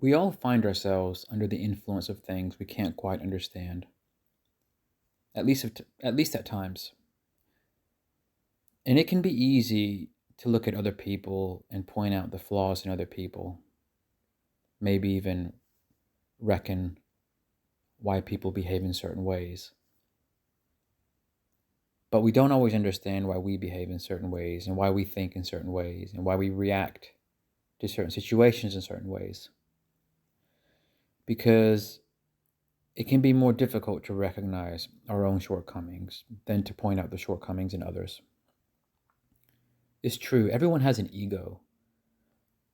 We all find ourselves under the influence of things we can't quite understand, at least at times. And it can be easy to look at other people and point out the flaws in other people, maybe even reckon why people behave in certain ways. But we don't always understand why we behave in certain ways and why we think in certain ways and why we react to certain situations in certain ways. Because it can be more difficult to recognize our own shortcomings than to point out the shortcomings in others. It's true, everyone has an ego.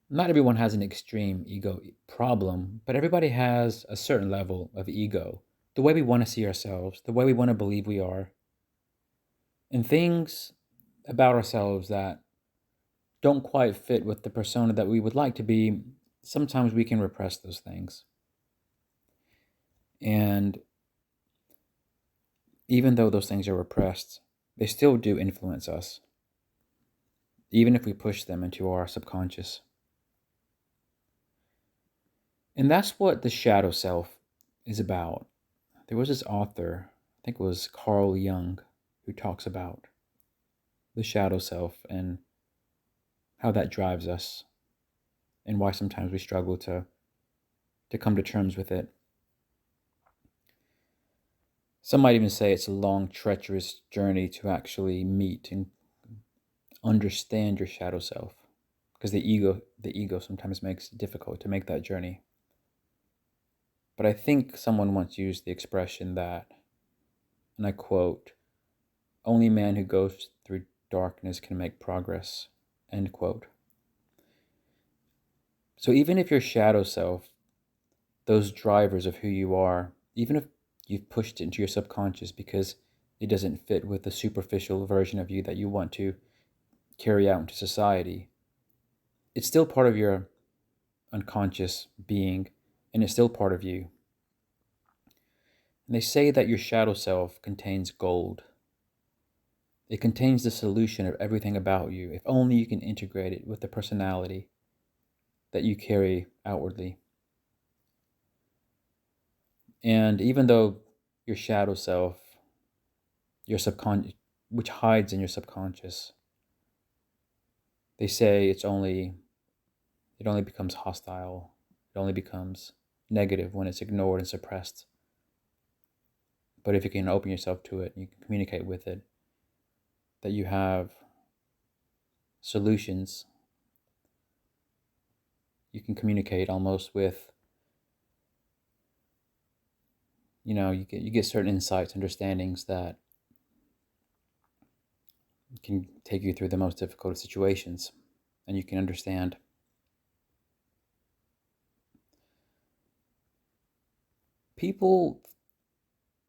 Not everyone has an extreme ego problem, but everybody has a certain level of ego. The way we want to see ourselves, the way we want to believe we are, and things about ourselves that don't quite fit with the persona that we would like to be, sometimes we can repress those things. And even though those things are repressed, they still do influence us, even if we push them into our subconscious. And that's what the shadow self is about. There was this author, I think it was Carl Jung, who talks about the shadow self and how that drives us and why sometimes we struggle to come to terms with it. Some might even say it's a long, treacherous journey to actually meet and understand your shadow self, because the ego sometimes makes it difficult to make that journey. But I think someone once used the expression that, and I quote, "Only man who goes through darkness can make progress," end quote. So even if your shadow self, those drivers of who you are, even if you've pushed it into your subconscious because it doesn't fit with the superficial version of you that you want to carry out into society, it's still part of your unconscious being, and it's still part of you. And they say that your shadow self contains gold. It contains the solution of everything about you, if only you can integrate it with the personality that you carry outwardly. And even though your shadow self, your subconscious, which hides in your subconscious, they say it only becomes hostile. It only becomes negative when it's ignored and suppressed. But if you can open yourself to it, you can communicate with it, that you have solutions. You can communicate almost with, you get certain insights, understandings that can take you through the most difficult situations, and you can understand. People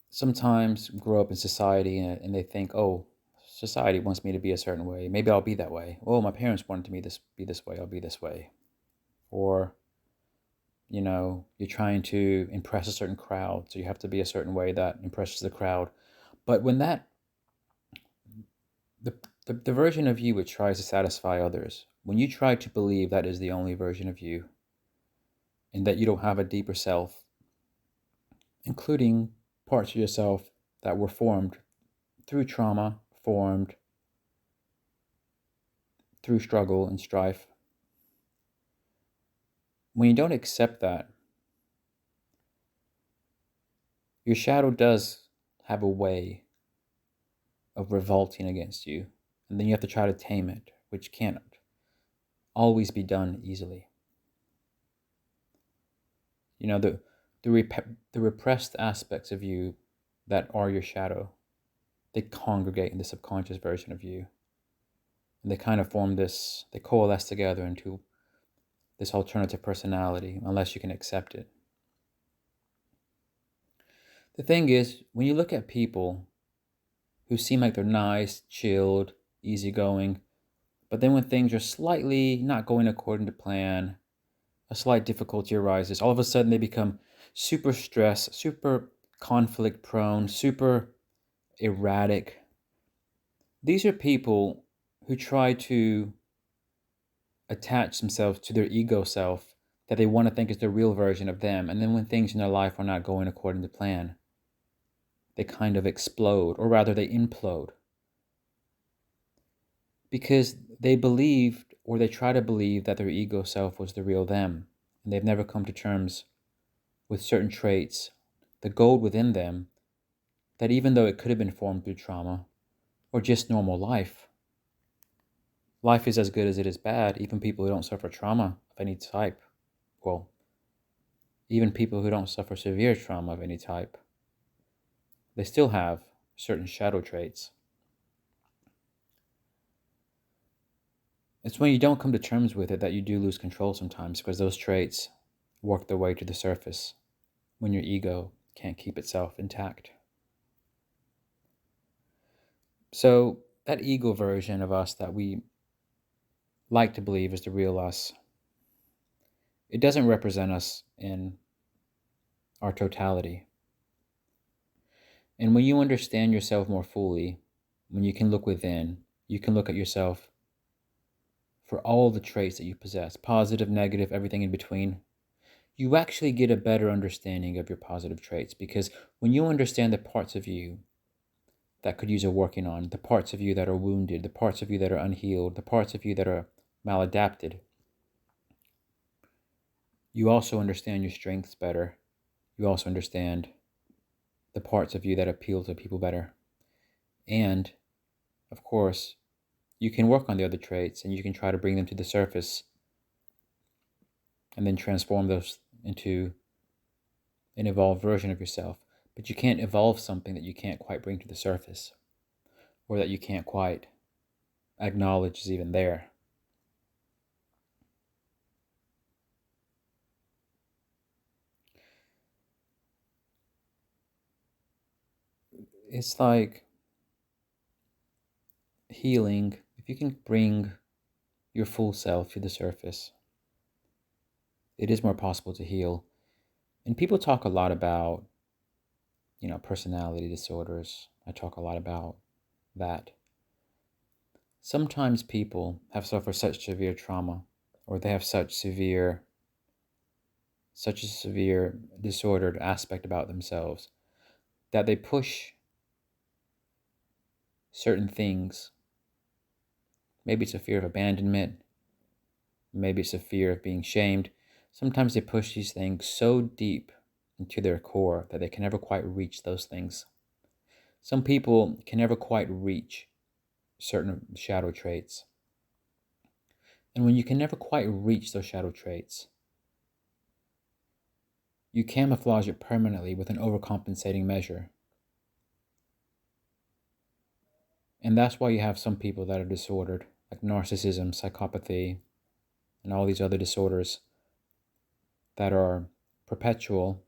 sometimes grow up in society and they think, oh, society wants me to be a certain way. Maybe I'll be that way. Oh, my parents wanted me to be this way. I'll be this way. Or, you're trying to impress a certain crowd, so you have to be a certain way that impresses the crowd. But when the, the version of you which tries to satisfy others, when you try to believe that is the only version of you and that you don't have a deeper self, including parts of yourself that were formed through trauma, formed through struggle and strife, when you don't accept that, your shadow does have a way of revolting against you. And then you have to try to tame it, which can't always be done easily. You know, the repressed aspects of you that are your shadow, they congregate in the subconscious version of you. And they kind of form this, they coalesce together into this alternative personality, unless you can accept it. The thing is, when you look at people who seem like they're nice, chilled, easygoing, but then when things are slightly not going according to plan, a slight difficulty arises, all of a sudden they become super stressed, super conflict prone, super erratic. These are people who try to attach themselves to their ego self that they want to think is the real version of them. And then when things in their life are not going according to plan, they kind of explode, or rather they implode. Because they believed, or they try to believe, that their ego self was the real them. And they've never come to terms with certain traits, the gold within them, that even though it could have been formed through trauma or just normal life, life is as good as it is bad. Even people who don't suffer trauma of any type, well, even people who don't suffer severe trauma of any type, they still have certain shadow traits. It's when you don't come to terms with it that you do lose control sometimes, because those traits work their way to the surface when your ego can't keep itself intact. So that ego version of us that we like to believe is the real us, it doesn't represent us in our totality. And when you understand yourself more fully, when you can look within, you can look at yourself for all the traits that you possess, positive, negative, everything in between, you actually get a better understanding of your positive traits. Because when you understand the parts of you that could use a working on, the parts of you that are wounded, the parts of you that are unhealed, the parts of you that are maladapted, you also understand your strengths better. You also understand the parts of you that appeal to people better. And, of course, you can work on the other traits and you can try to bring them to the surface and then transform those into an evolved version of yourself. But you can't evolve something that you can't quite bring to the surface, or that you can't quite acknowledge is even there. It's like healing. If you can bring your full self to the surface, it is more possible to heal. And people talk a lot about, personality disorders. I talk a lot about that. Sometimes people have suffered such severe trauma, or they have such a severe disordered aspect about themselves, that they push certain things. Maybe it's a fear of abandonment. Maybe it's a fear of being shamed. Sometimes they push these things so deep into their core that they can never quite reach those things. Some people can never quite reach certain shadow traits. And when you can never quite reach those shadow traits, you camouflage it permanently with an overcompensating measure. And that's why you have some people that are disordered, like narcissism, psychopathy, and all these other disorders that are perpetual,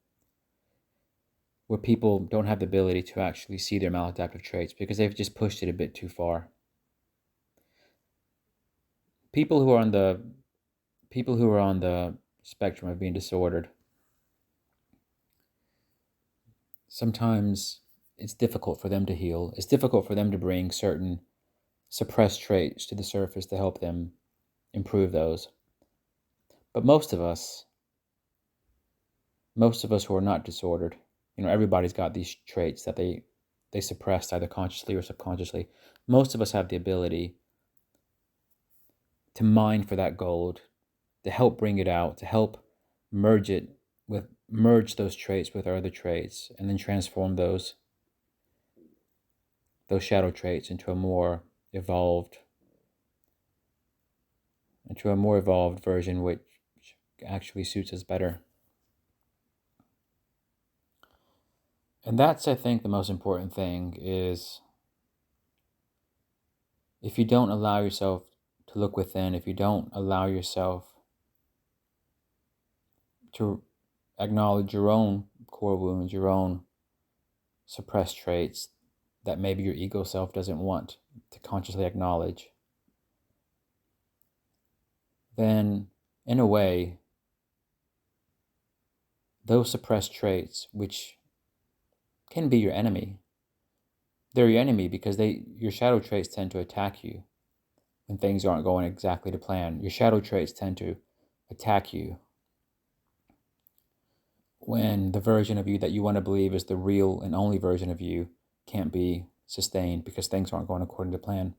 where people don't have the ability to actually see their maladaptive traits because they've just pushed it a bit too far. People who are on the spectrum of being disordered, sometimes it's difficult for them to heal. It's difficult for them to bring certain suppressed traits to the surface to help them improve those. But most of us who are not disordered, everybody's got these traits that they suppressed either consciously or subconsciously. Most of us have the ability to mine for that gold, to help bring it out, to help merge those traits with our other traits, and then transform those shadow traits into a more evolved version, which actually suits us better. And that's, I think, the most important thing is, if you don't allow yourself to look within, if you don't allow yourself to acknowledge your own core wounds, your own suppressed traits that maybe your ego self doesn't want to consciously acknowledge, then in a way, those suppressed traits, which can be your enemy, they're your enemy because your shadow traits tend to attack you when things aren't going exactly to plan. Your shadow traits tend to attack you when the version of you that you want to believe is the real and only version of you can't be sustained because things aren't going according to plan.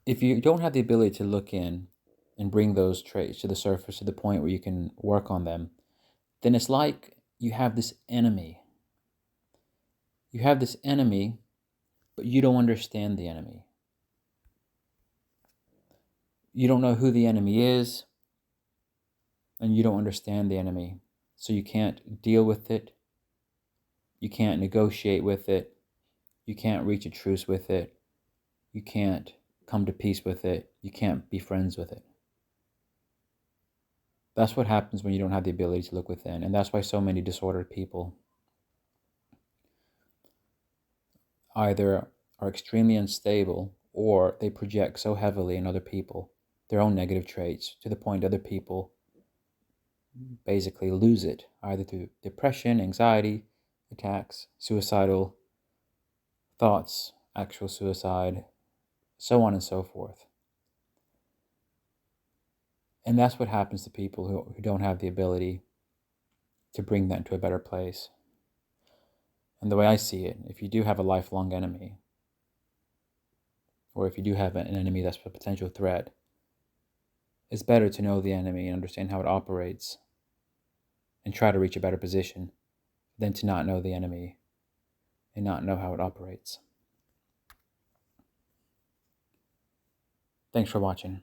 If you don't have the ability to look in and bring those traits to the surface to the point where you can work on them, then it's like you have this enemy. You have this enemy, but you don't understand the enemy. You don't know who the enemy is, and you don't understand the enemy. So you can't deal with it. You can't negotiate with it. You can't reach a truce with it. You can't come to peace with it. You can't be friends with it. That's what happens when you don't have the ability to look within. And that's why so many disordered people either are extremely unstable or they project so heavily in other people, their own negative traits, to the point other people basically lose it, either through depression, anxiety attacks, suicidal thoughts, actual suicide, so on and so forth. And that's what happens to people who don't have the ability to bring that to a better place. And the way I see it, if you do have a lifelong enemy, or if you do have an enemy that's a potential threat, it's better to know the enemy and understand how it operates and try to reach a better position than to not know the enemy and not know how it operates. Thanks for watching.